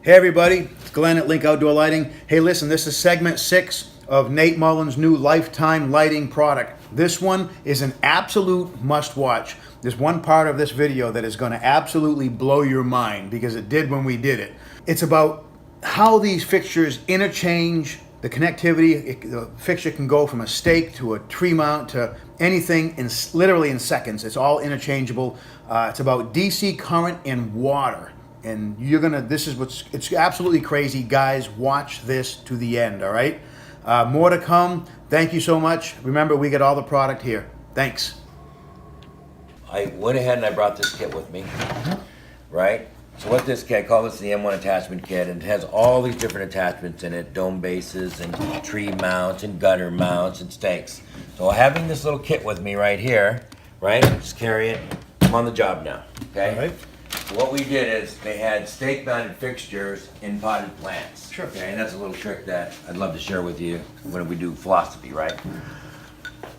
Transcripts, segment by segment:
Hey everybody, it's Glenn at Link Outdoor Lighting. Hey listen, this is segment 6 of Nate Mullen's new lifetime lighting product. This one is an absolute must watch. There's one part of this video that is going to absolutely blow your mind because it did when we did it. It's about how these fixtures interchange the connectivity. The fixture can go from a stake to a tree mount to anything literally in seconds. It's all interchangeable. It's about DC current and water. And it's absolutely crazy. Guys, watch this to the end, all right? More to come. Thank you so much. Remember, we get all the product here. Thanks. I went ahead and I brought this kit with me, right? So what this kit, I call this the M1 attachment kit, and it has all these different attachments in it, dome bases and tree mounts and gutter mounts and stakes. So having this little kit with me right here, right? Just carry it. I'm on the job now, okay? All right. So what we did is they had stake mounted fixtures in potted plants. Sure. Okay, and that's a little trick that I'd love to share with you when we do philosophy, right?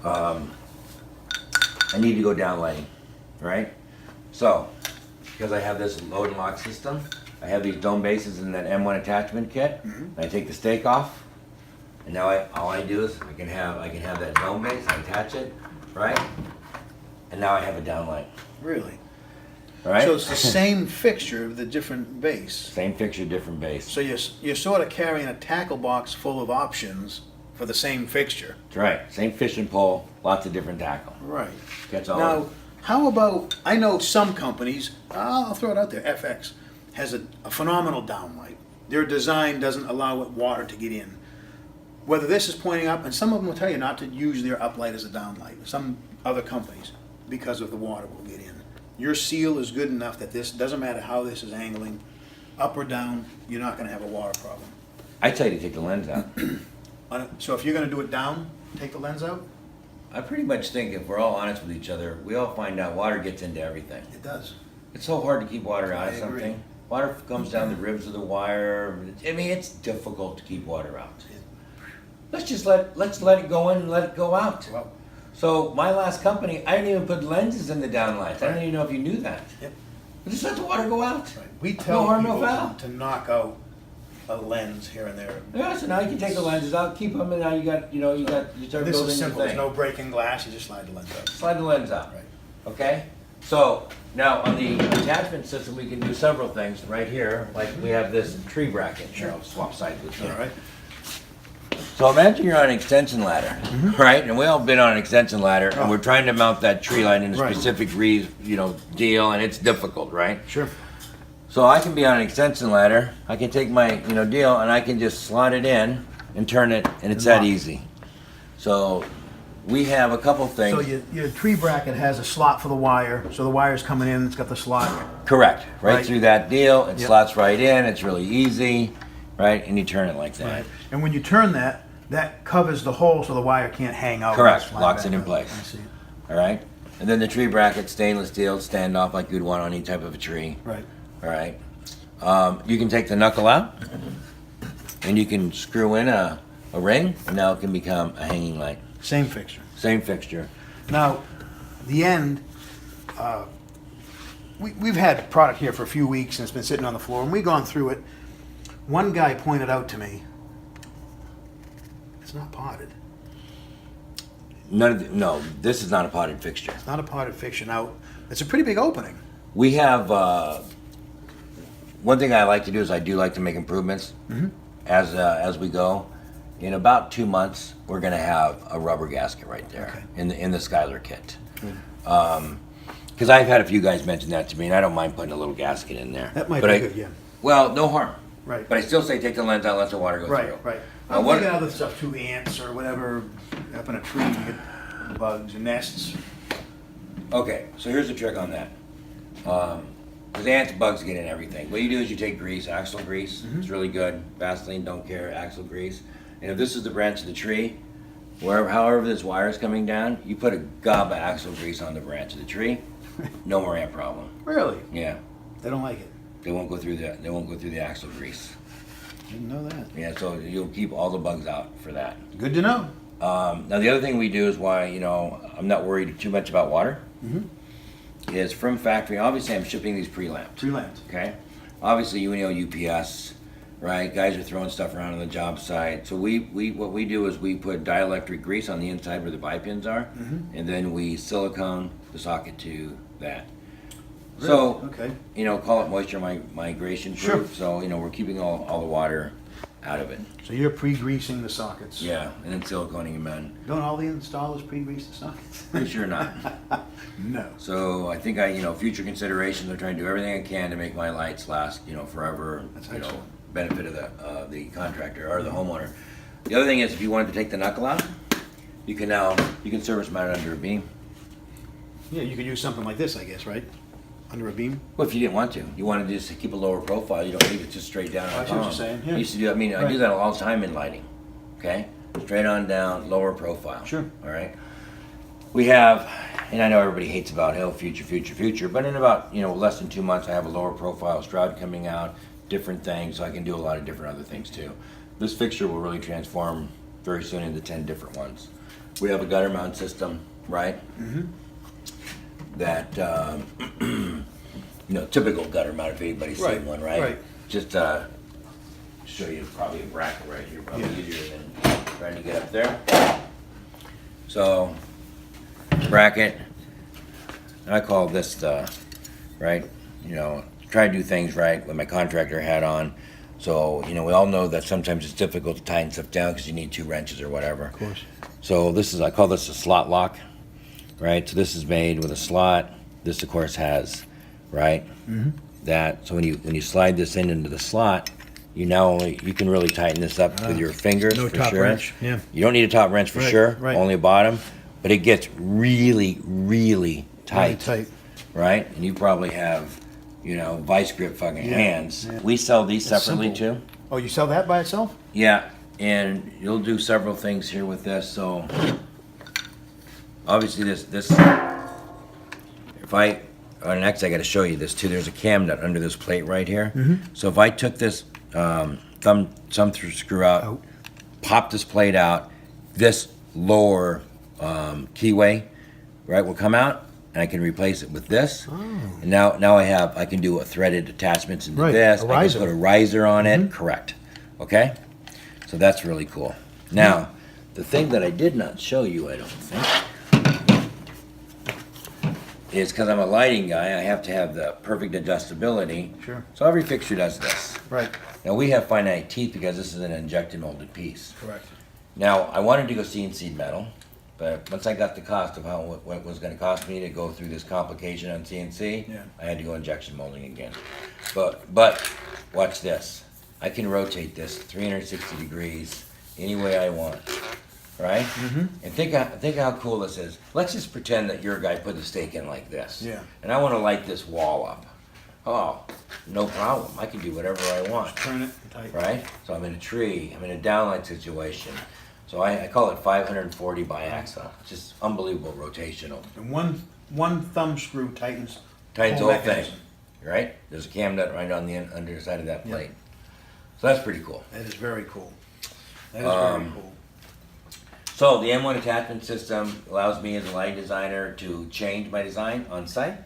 I need to go down lighting, right? So, because I have this load and lock system, I have these dome bases in that M1 attachment kit. I take the stake off, and now all I do is I can have that dome base, I attach it, right? And now I have a downlight. Really? Right? So it's the same fixture with a different base. Same fixture, different base. So you're sort of carrying a tackle box full of options for the same fixture. That's right. Same fishing pole, lots of different tackle. Right. Catch all Now, of how about, I know some companies, I'll throw it out there, FX, has a phenomenal downlight. Their design doesn't allow water to get in. Whether this is pointing up, and some of them will tell you not to use their uplight as a downlight. Some other companies, because of the water, will get in. Your seal is good enough that this doesn't matter how this is angling, up or down, you're not going to have a water problem. I tell you to take the lens out. So if you're going to do it down, take the lens out? I pretty much think if we're all honest with each other, we all find out water gets into everything. It does. It's so hard to keep water out of I agree. something. Water comes down the ribs of the wire. I mean, it's difficult to keep water out. Let's let it go in and let it go out. Well, So my last company, I didn't even put lenses in the downlights. I don't even know if you knew that. Yep. Just let the water go out. Right. We tell No harm, no people foul. to knock out a lens here and there. Yeah, so now you can take the lenses out, keep them, and now you start This building is your simple. There's thing. no breaking glass. You just slide the lens out. Slide the lens out. Right. Okay? So now on the attachment system, we can do several things right here. Like we have this tree bracket. Sure. I'll swap sides with you. All right. So imagine you're on an extension ladder, right? And we all been on an extension ladder, and we're trying to mount that tree light in a Right. specific deal, and it's difficult, right? Sure. So I can be on an extension ladder. I can take my deal, and I can just slot it in and turn it, and it's that lock. easy. So we have a couple things. So your tree bracket has a slot for the wire. So the wire's coming in. It's got the slot. Correct. Right Right. through that deal. It Yep. slots right in. It's really easy, right? And you turn it like that. Right. And when you turn that covers the hole so the wire can't hang out. Correct. and slide Locks back it in up. place. I see. All right. And then the tree bracket, stainless steel, stand off like you'd want on any type of a tree. Right. All right. You can take the knuckle out, and you can screw in a ring, and now it can become a hanging light. Same fixture. Same fixture. Now, the end. We've had product here for a few weeks and it's been sitting on the floor, and we've gone through it. One guy pointed out to me, it's not potted. No, this is not a potted fixture. It's not a potted fixture. Now, it's a pretty big opening. We have one thing I like to do is I do like to make improvements as we go. In about 2 months, we're going to have a rubber gasket right there Okay. in the Skylar kit. Because I've had a few guys mention that to me, and I don't mind putting a little gasket in there. That might But be I- good, yeah. Well, no harm. Right. But I still say take the lens out, let the water go Right, through. right. Now, I'm what- thinking other stuff too, ants or whatever, up in a tree, you get bugs and nests. Okay, so here's the trick on that. Because ants, bugs get in everything. What you do is you take grease, axle grease. It's really good. Vaseline, don't care, axle grease. And if this is the branch of the tree, however this wire is coming down, you put a gob of axle grease on the branch of the tree. No more ant problem. Really? Yeah, They don't like it. they won't go through the axle grease. Didn't know that. Yeah, so you'll keep all the bugs out for that. Good to know. Now the other thing we do is why I'm not worried too much about water. Is from factory. Obviously, I'm shipping these pre-lamps. Pre-lamps. Okay. obviously, you know, UPS, right? Guys are throwing stuff around on the job site. So what we do is we put dielectric grease on the inside where the bi-pins are, and then we silicone the socket to that. Really? So, Okay. you know, call it moisture migration Sure. proof. So, you know, we're keeping all the water out of it. So you're pre-greasing the sockets. Yeah, and then siliconing them in. Don't all the installers pre-grease the sockets? Pretty sure not. No. So I think you know, future considerations, I'm trying to do everything I can to make my lights last, you know, forever. That's you know, excellent. benefit of the contractor or the homeowner. The other thing is, if you wanted to take the knuckle out, you can service mount it under a beam. Yeah, you could use something like this, I guess, right? Under a beam? Well, if you didn't want to, you wanted to just keep a lower profile, you don't leave it just straight down. Oh, I see what you're saying, yeah. I used to do. I mean, I do Right. that all the time in lighting. Okay, straight on down, lower profile. Sure. All right. We have, and I know everybody hates about future, but in about less than 2 months, I have a lower profile Stroud coming out, different things, so I can do a lot of different other things too. This fixture will really transform very soon into 10 different ones. We have a gutter mount system, right? That typical gutter mount, if anybody's Right, seen one, right? right. Just show you probably a bracket right here, probably Yeah. easier than trying to get up there. So bracket, I call this the right. Try to do things right with my contractor hat on. So we all know that sometimes it's difficult to tighten stuff down because you need 2 wrenches or whatever. Of course. So I call this a slot lock, right? So this is made with a slot. This of course has, right? That. So when you slide this into the slot, you can really tighten this up with your fingers No for top sure. wrench, yeah. You don't need a top wrench for Right, sure. right. Only a bottom, but it gets really, really tight. Tight. Right? And you probably have, vice grip fucking hands. yeah. We sell these It's separately simple. too. Oh, you sell that by itself? Yeah, and you'll do several things here with this. So obviously this next I got to show you this too. There's a cam nut under this plate right here. So if I took this thumb screw out, pop this plate out, this lower keyway, right, will come out, and I can replace it with this. And now I can do a threaded attachments into Right, this. a I can riser. put a riser on it. Correct. Okay, so that's really cool. Now, the thing that I did not show you, I don't think, is because I'm a lighting guy, I have to have the perfect adjustability. Sure. So every fixture does this. Right. Now we have finite teeth because this is an injected molded piece. Correct. Now I wanted to go CNC metal, but once I got the cost of what it was going to cost me to go through this complication on CNC, Yeah. I had to go injection molding again. But watch this. I can rotate this 360 degrees any way I want. Right? And think how cool this is. Let's just pretend that your guy put the stake in like this. Yeah. And I want to light this wall up. Oh, no problem. I can do whatever I want. Turn it tight. Right? So I'm in a tree. I'm in a downlight situation. So I call it 540 biaxial. Just unbelievable rotational. And one thumb screw tightens Tightens the whole thing. mechanism. Right? There's a cam nut right on the underside of that Yeah. plate. So that's pretty cool. That is very cool. That is very cool. So the M1 attachment system allows me as a lighting designer to change my design on site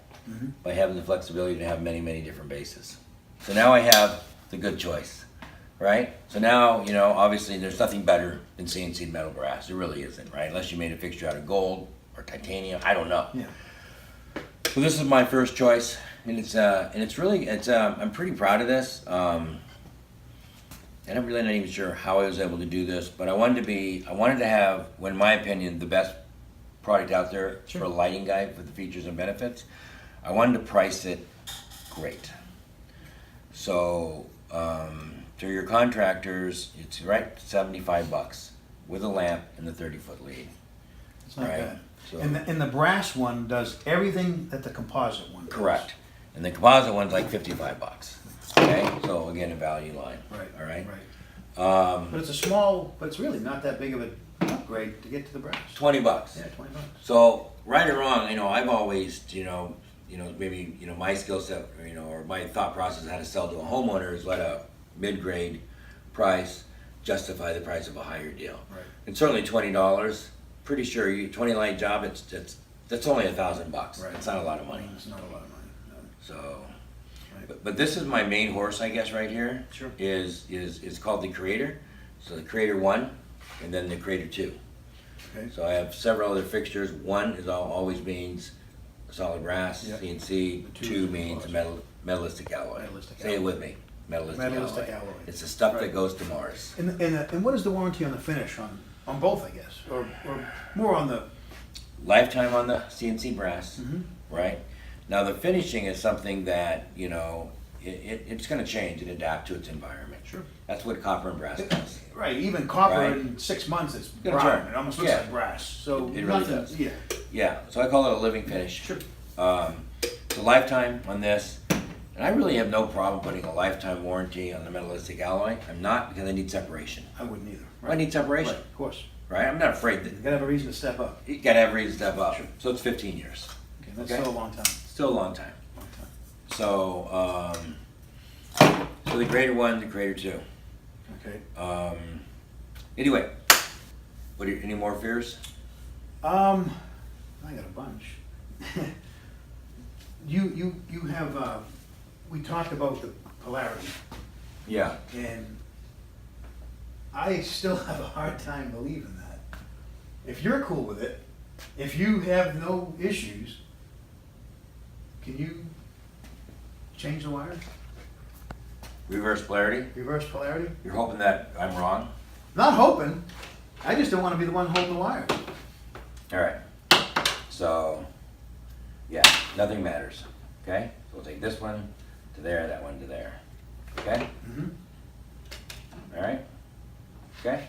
by having the flexibility to have many, many different bases. So now I have the good choice, right? So now, obviously there's nothing better than CNC metal brass. There really isn't, right? Unless you made a fixture out of gold or titanium, I don't know. Yeah. So this is my first choice, and I'm pretty proud of this. And I'm really not even sure how I was able to do this, but I wanted to have, in my opinion, the best product out there for a lighting guy with the features and benefits. I wanted to price it great. So, to your contractors, it's right $75 with a lamp and the 30-foot lead. It's not Right. bad. So- And the brass one does everything that the composite one does. Correct. And the composite one's like $55. Okay, so again, a value line. Right. All right. Right. But it's really not that big of an upgrade to get to the brass. $20. Yeah, $20. So right or wrong, I've always, maybe my skill set, or my thought process of how to sell to a homeowner is let a mid-grade price justify the price of a higher deal. Right. And certainly $20. Pretty sure 20 light job, that's only $1,000. Right. It's not a lot of money. It's not a lot of money. No. So But this is my main horse, I guess, right here. Sure. Is called the Creator. So the Creator 1, and then the Creator 2. Okay. So I have several other fixtures. 1 is always means solid brass, Yep. CNC. The 2 2 is means composite. Metallistic alloy. Metallistic Say it alloy. with me. Metallistic alloy. It's the stuff Right. that goes to Mars. And what is the warranty on the finish on both, I guess, or more on the? Lifetime on the CNC brass, Mhm. right? Now the finishing is something that, you know, it's going to change and adapt to its environment. Sure. That's what copper and brass does. Right, even copper Right. in 6 months it's Gonna brown. turn. It almost looks Yeah. like brass. So It really nothing. does. Yeah. Yeah, so I call it a living finish. Sure. The lifetime on this, and I really have no problem putting a lifetime warranty on the metallistic alloy. I'm not, because I need separation. I wouldn't either. I need separation, Right, of course. right? I'm not afraid that You gotta have a reason to step up. you gotta have a reason to step up. Sure. So it's 15 years. Okay, that's Okay. still a long time. Still a long time. Long time. So, so the Creator 1, the Creator 2. Okay. Anyway, any more fears? I got a bunch. you have we talked about the polarity, Yeah. and I still have a hard time believing that. If you're cool with it, if you have no issues, can you change the wire? Reverse polarity? Reverse polarity? You're hoping that I'm wrong? Not hoping. I just don't want to be the one holding the wire. All right. So, yeah, nothing matters. Okay? So we'll take this one to there, that one to there. Okay? Mm-hmm. All right? Okay?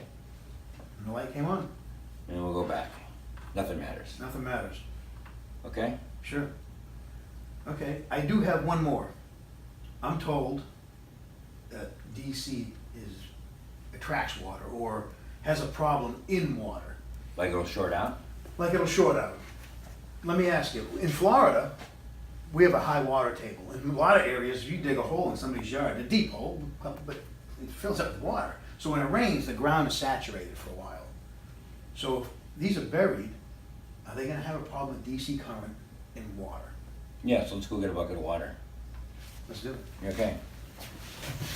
And the light came on. And then we'll go back. Nothing matters. Nothing matters. Okay? Sure. Okay, I do have one more. I'm told that DC attracts water or has a problem in water. Like it'll short out? Like it'll short out. Let me ask you, in Florida, we have a high water table. In a lot of areas, if you dig a hole in somebody's yard, a deep hole, but it fills up with water. So when it rains, the ground is saturated for a while. So if these are buried, are they gonna have a problem with DC current in water? Yeah, so let's go get a bucket of water. Let's do it. You okay?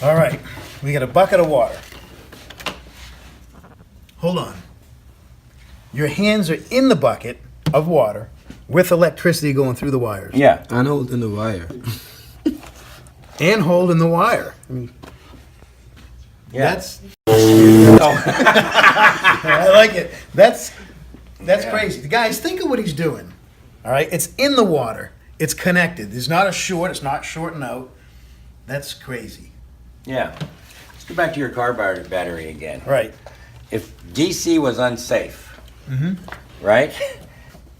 All right, we got a bucket of water. Hold on. Your hands are in the bucket of water with electricity going through the wires. Yeah. I'm holding the wire. And holding the wire. I mean, Yeah. that's. I like it. That's Yeah. crazy. Guys, think of what he's doing. All right, it's in the water. It's connected. There's not a short. It's not shorting out. That's crazy. Yeah. Let's go back to your car battery again. Right. If DC was unsafe, right?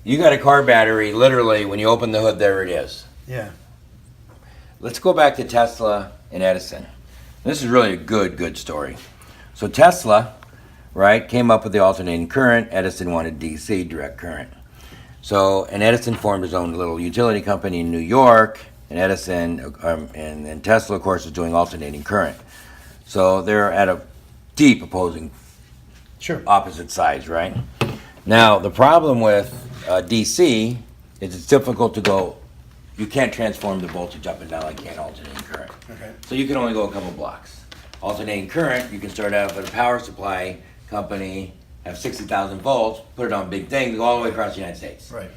You got a car battery, literally, when you open the hood, there it is. Yeah. Let's go back to Tesla and Edison. This is really a good story. So Tesla, right, came up with the alternating current. Edison wanted DC, direct current. So, and Edison formed his own little utility company in New York, and Edison, and Tesla, of course, is doing alternating current. So they're at a deep opposing Sure. opposite sides, right? Now, the problem with DC is it's difficult to go, you can't transform the voltage up and down like you can alternating current. Okay. So you can only go a couple blocks. Alternating current, you can start out with a power supply company, have 60,000 volts, put it on big things, go all the way across the United States. Right.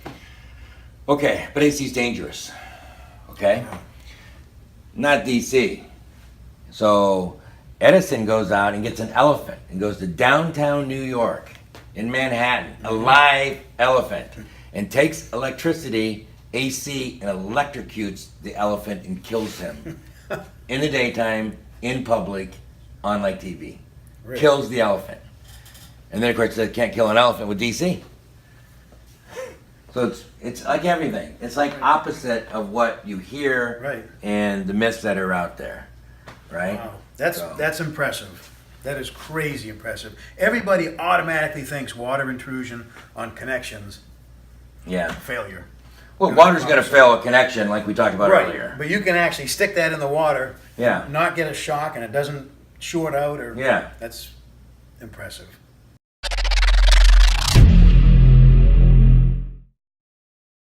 Okay, but AC is dangerous. Okay? Not DC. So Edison goes out and gets an elephant and goes to downtown New York in Manhattan, a live elephant, and takes electricity, AC, and electrocutes the elephant and kills him in the daytime, in public, on like TV. Really? Kills the elephant. And then of course they can't kill an elephant with DC. So it's like everything. It's like opposite of what you hear Right. and the myths that are out there. Right? Wow. So- That's impressive. That is crazy impressive. Everybody automatically thinks water intrusion on connections, Yeah. failure. Well, water's gonna fail a connection like we talked about Right, earlier. but you can actually stick that in the water, Yeah. not get a shock, and it doesn't short out, or Yeah. that's impressive.